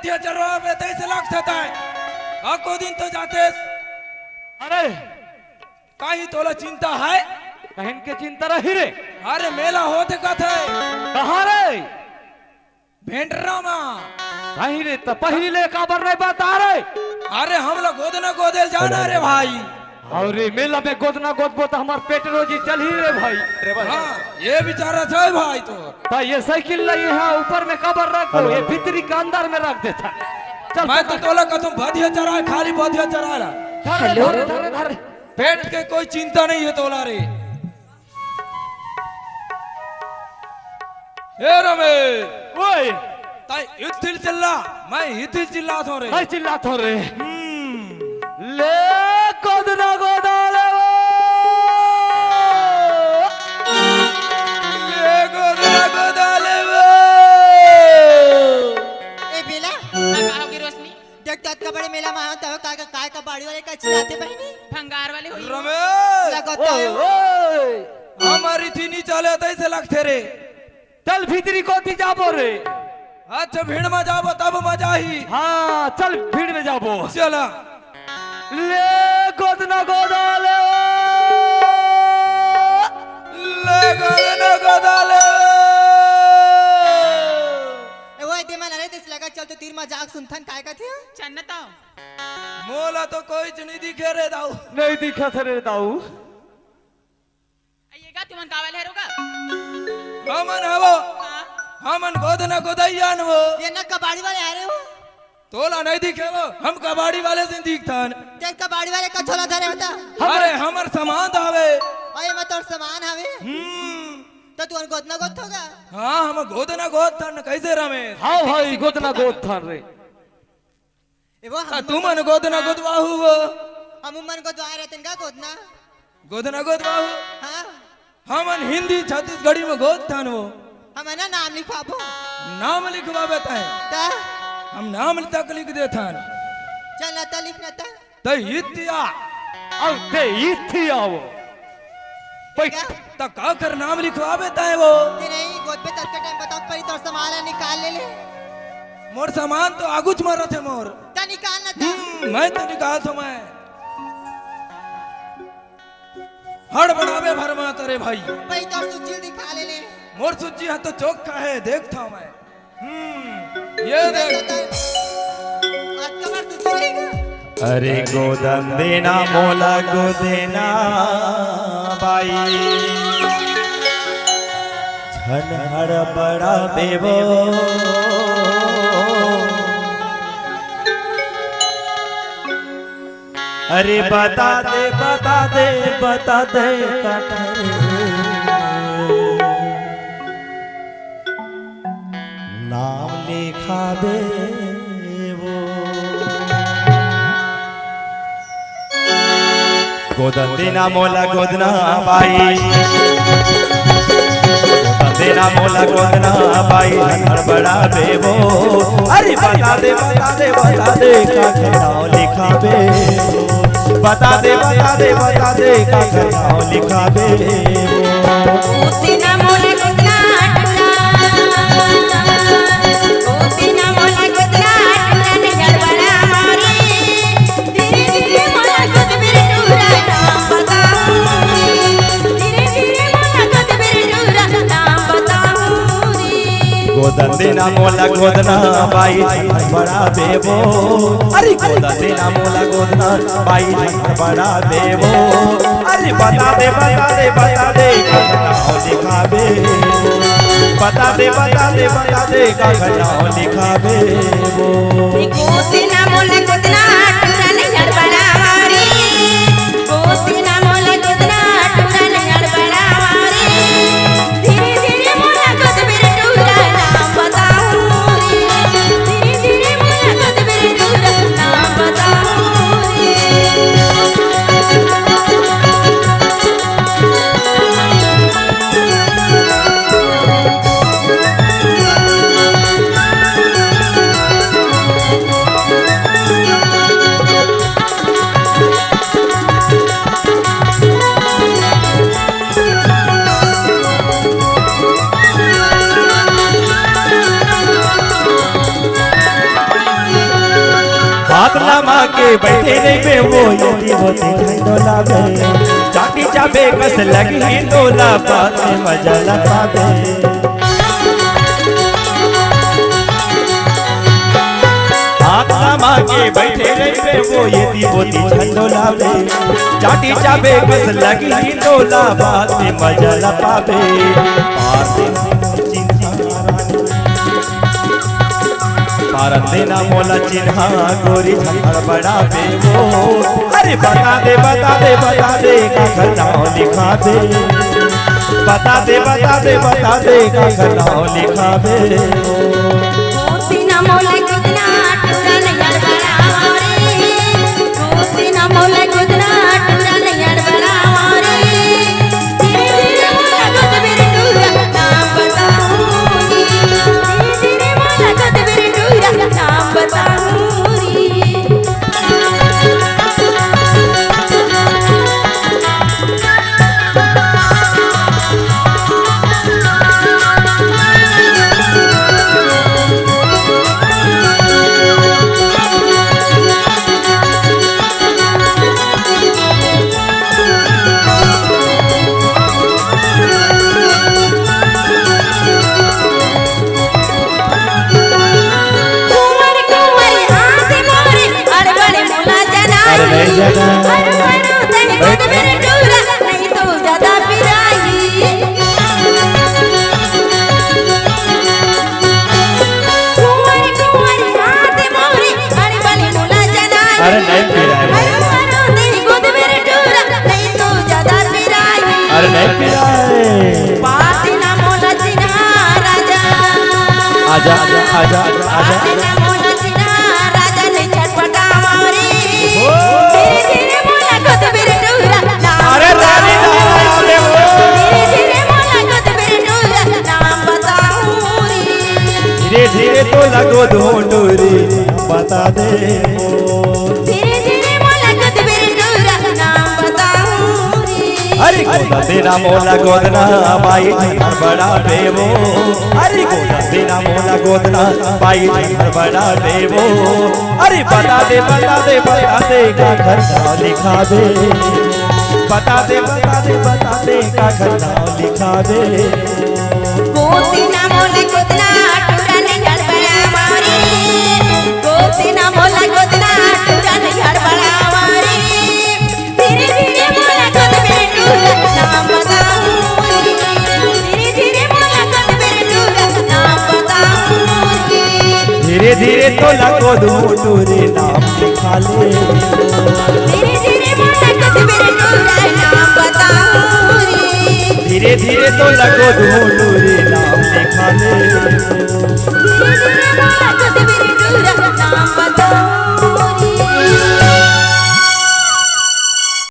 बधिया चरवा में 23 लाख था आको दिन तो जाते। अरे काही तोला चिंता है कहन के चिंता रही रे। अरे मेला होते का थे कहाँ रे भेंटरा मा कहीं रे तो पहली ले काबर नहीं बता रे। अरे हम लोग गोदना गोदेल जाना रे भाई। और मेला में गोदना गोदबो तो हमार पेट रोजी चल ही रे भाई। हाँ ये बेचारा था भाई तो ये साइकिल लगी है ऊपर में कबर रखो ये भीतरी के अंदर में रख देता। चल मैं तो तोला का तुम बधिया चरा खाली बधिया चरा रहा। हेलो पेट के कोई चिंता नहीं है तोला रे। ए रमेश ओए ताई इथिल चिल्ला मैं इथिल चिल्ला थो रे। हाय चिल्ला थो रे ले गोदना गोदाले ले गोदना गोदाले ए बेला कहाँ की रोशनी देख तो का बड़े मेला में आया तो काय का बाड़ी वाले का चिल्लाते बहनी भंगार वाले हुई रमेश लगता है ओए हमारी थी नहीं चले तो ऐसे लगते रे। चल भीतरी कोती जाबो रे। अच्छा भीड़ में जाबो तब मजा ही। हाँ चल भीड़ में जाबो चला ले गोदना गोदाले ले गोदना गोदाले ए वो दे मन अरे दिस लगा चल तो तीर मजाक सुनथन काय का थे चन्नता मोला तो कोई नहीं दिखे रे दाऊ। नहीं दिखा थे रे दाऊ। आइएगा तुमन कावल है रोगा हमन हवो हमन गोदना गोदैयान वो ये न कबाड़ी वाले आ रहे हो तोला नहीं दिखे वो हम कबाड़ी वाले से दिखतान। देख कबाड़ी वाले का छोला धरे होता अरे हमर सामान दावे ओए मत और सामान हवे तो तू गोदना गोद होगा। हाँ हम गोदना गोद था कैसे रमेश। हाँ भाई गोदना गोद था रे। ए वो तुमन गोदना गोदवाहू वो हम मन को द्वार रहते का गोदना गोदना गोदवाहू हां हमन हिंदी छत्तीसगढ़ी में गोद थान वो हम ना नाम लिखवाबो नाम लिखवा बताए ता हम नाम तक लिख दे थान चल ना ता लिखना ता तो हितिया अब ते इथी आओ तो का कर नाम लिखवा बताए वो कि नहीं गोद पे तक का टाइम बताओ परी तो सामान निकाल ले ले मोर सामान तो आगुच मारा थे मोर ता निकाल ना ता मैं तो निकाल तो मैं हड़ बढ़ावे भरमा तेरे भाई भाई तो सूची दिखा ले ले मोर सूची है तो चौक है देखता मैं ये देख आज कमर सूची रहेगा। अरे गोदन देना मोला गोदेना बाई छन हड़ बड़ा बेबो अरे बता दे बता दे बता दे नाम लिखा दे वो गोदन देना मोला गोदना बाई गोदन देना मोला गोदना बाई हड़बड़ा बेबो अरे बता दे बता दे बता दे का नाम लिखा बे बता दे बता दे बता दे का नाम लिखा बे गोदना मोला गोदना गोदना मोला गोदना टूरन गड़बड़ा मारे धीरे धीरे मोला गोद मेरे टूरा नाम बताऊं धीरे धीरे मोला गोद मेरे टूरा नाम बताऊं गोदन देना मोला गोदना बाई बड़ा बेबो अरे गोदन देना मोला गोदना बाई बड़ा बेबो अरे बता दे बता दे बता दे नाम लिखा बे बता दे बता दे बता दे नाम लिखा बे गोदना मोला गोदना टूरन गड़बड़ा मारे गोदना मोला गोदना टूरन गड़बड़ा मारे धीरे धीरे मोला गोद मेरे टूरा नाम बताऊं धीरे धीरे मोला गोद मेरे टूरा नाम बताऊं के बैठे रे बे वो यदि होते झंडोला बे चाटी चाबे कस लगी डोला बात में मजा लगा बे आत्मा के बैठे रे बे वो यदि होते झंडोला बे चाटी चाबे कस लगी डोला बात में मजा लगा बे पारंदेना मोला चिन्हा गोरी झंझर बड़ा बे वो अरे बता दे का नाम लिखा दे बता दे का नाम लिखा दे गोतिना मोले गोदना टूरा नैयर बरावरी गोतिना मोले गोदना टूरा नैयर बरावरी धीरे धीरे मोला गोद मेरे टूरा नाम बताऊंगी धीरे धीरे मोला गोद मेरे टूरा नाम बताऊंगी आजा आजा आजा आजा राजा ने छटपटावरी धीरे धीरे मोला गोद मेरे टूरा अरे रानी धीरे धीरे मोला गोद मेरे टूरा नाम बताऊंगी धीरे धीरे तो लगो ढूंढूरी बता दे धीरे धीरे मोला गोद मेरे टूरा नाम बताऊंगी अरे गोदा तेरा मोला गोदना बाई झंझर बड़ा बेवो अरे गोदा तेरा मोला गोदना बाई झंझर बड़ा बेवो अरे बता दे का घर नाम लिखा दे बता दे का घर नाम लिखा दे गोतिना मोले गोदना टूरा नैयर बरावरी गोतिना मोला गोदना टूरा नैयर बरावरी धीरे धीरे मोला गोद मेरे टूरा नाम बताऊंगी धीरे धीरे मोला गोद मेरे टूरा नाम बताऊंगी धीरे धीरे तो लगो ढूंढूरी नाम लिखा ले धीरे धीरे मोला गोद मेरे टूरा नाम बताऊंगी धीरे धीरे तो लगो ढूंढूरी नाम लिखा ले धीरे धीरे मोला गोद मेरे टूरा नाम